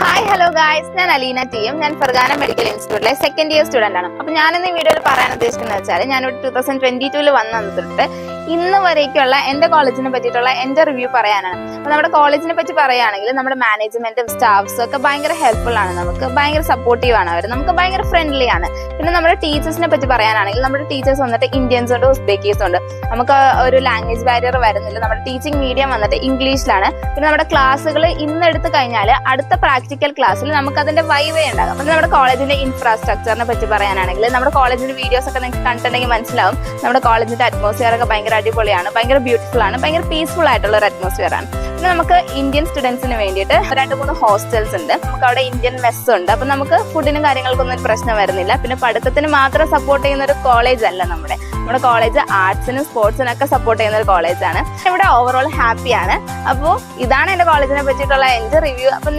Hi hello guys, ഞാൻ അലീന ടിയും. ഞാൻ ഫർഗാന മെഡിക്കൽ ഇൻസ്റ്റിറ്റ്യൂട്ടിലെ സെക്കൻഡ് ഇയർ സ്റ്റുഡന്റ് ആണ്. അപ്പൊ ഞാനിന്ന് ഈ വീഡിയോയിൽ പറയാൻ ഉദ്ദേശിക്കുന്നത് വെച്ചാൽ ഞാനൊരു 2022 വന്നു തൊട്ട് ഇന്ന് വരേക്കുള്ള എന്റെ കോളേജിനെ പറ്റിയിട്ടുള്ള എന്റെ റിവ്യൂ പറയാനാണ്. അപ്പൊ നമ്മുടെ കോളേജിനെ പറ്റി പറയുകയാണെങ്കിൽ നമ്മുടെ മാനേജ്മെന്റും സ്റ്റാഫ്സും ഒക്കെ ഭയങ്കര ഹെൽപ്ഫുൾ ആണ്, നമുക്ക് ഭയങ്കര സപ്പോർട്ടീവ് ആണ് അവർ, നമുക്ക് ഭയങ്കര ഫ്രണ്ട്ലി ആണ്. പിന്നെ നമ്മുടെ ടീച്ചേഴ്സിനെ പറ്റി പറയുകയാണെങ്കിൽ നമ്മുടെ ടീച്ചേഴ്സ് വന്നിട്ട് ഇന്ത്യൻസ് ഉണ്ട്, ഉസ്ബെക്കീസ് ഉണ്ട്. നമുക്ക് ഒരു ലാംഗ്വേജ് ബാരിയർ വരുന്നില്ല. നമ്മുടെ ടീച്ചിങ് മീഡിയം വന്നിട്ട് ഇംഗ്ലീഷിലാണ്. പിന്നെ നമ്മുടെ ക്ലാസ്സുകൾ ഇന്ന് എടുത്തു കഴിഞ്ഞാൽ അടുത്ത പ്രാക്ടിക്കൽ ക്ലാസ്സിൽ നമുക്ക് അതിന്റെ വൈവേ ഉണ്ടാകും. അപ്പൊ നമ്മുടെ കോളേജിന്റെ ഇൻഫ്രാസ്ട്രക്ചറിനെ പറ്റി പറയാനാണെങ്കിൽ നമ്മുടെ കോളേജിന്റെ വീഡിയോസ് ഒക്കെ നിങ്ങൾക്ക് കണ്ടിട്ടുണ്ടെങ്കിൽ മനസ്സിലാവും. നമ്മുടെ കോളേജിന്റെ അറ്റ്മോസ്ഫിയർ ഒക്കെ ഭയങ്കര അടിപൊളിയാണ്, ഭയങ്കര ബ്യൂട്ടിഫുൾ ആണ്, ഭയങ്കര പീസ്ഫുൾ ആയിട്ടുള്ള ഒരു അറ്റ്മോസ്ഫിയർ ആണ്. പിന്നെ നമുക്ക് ഇന്ത്യൻ സ്റ്റുഡൻസിന് വേണ്ടിയിട്ട് 2-3 ഹോസ്റ്റൽസ് ഉണ്ട്. നമുക്ക് അവിടെ ഇന്ത്യൻ മെസ് ഉണ്ട്. അപ്പൊ നമുക്ക് ഫുഡിനും കാര്യങ്ങൾക്കൊന്നും ഒരു പ്രശ്നം വരുന്നില്ല. പിന്നെ പഠിത്തത്തിന് മാത്രം സപ്പോർട്ട് ചെയ്യുന്ന ഒരു കോളേജ് അല്ല നമ്മുടെ കോളേജ്. ആർട്സിനും സ്പോർട്സിനും ഒക്കെ സപ്പോർട്ട് ചെയ്യുന്ന ഒരു കോളേജാണ്. ഇവിടെ ഓവറോൾ ഹാപ്പിയാണ്. അപ്പോൾ ഇതാണ് എന്റെ കോളേജിനെ പറ്റിയിട്ടുള്ള എന്റെ റിവ്യൂ. അപ്പൊ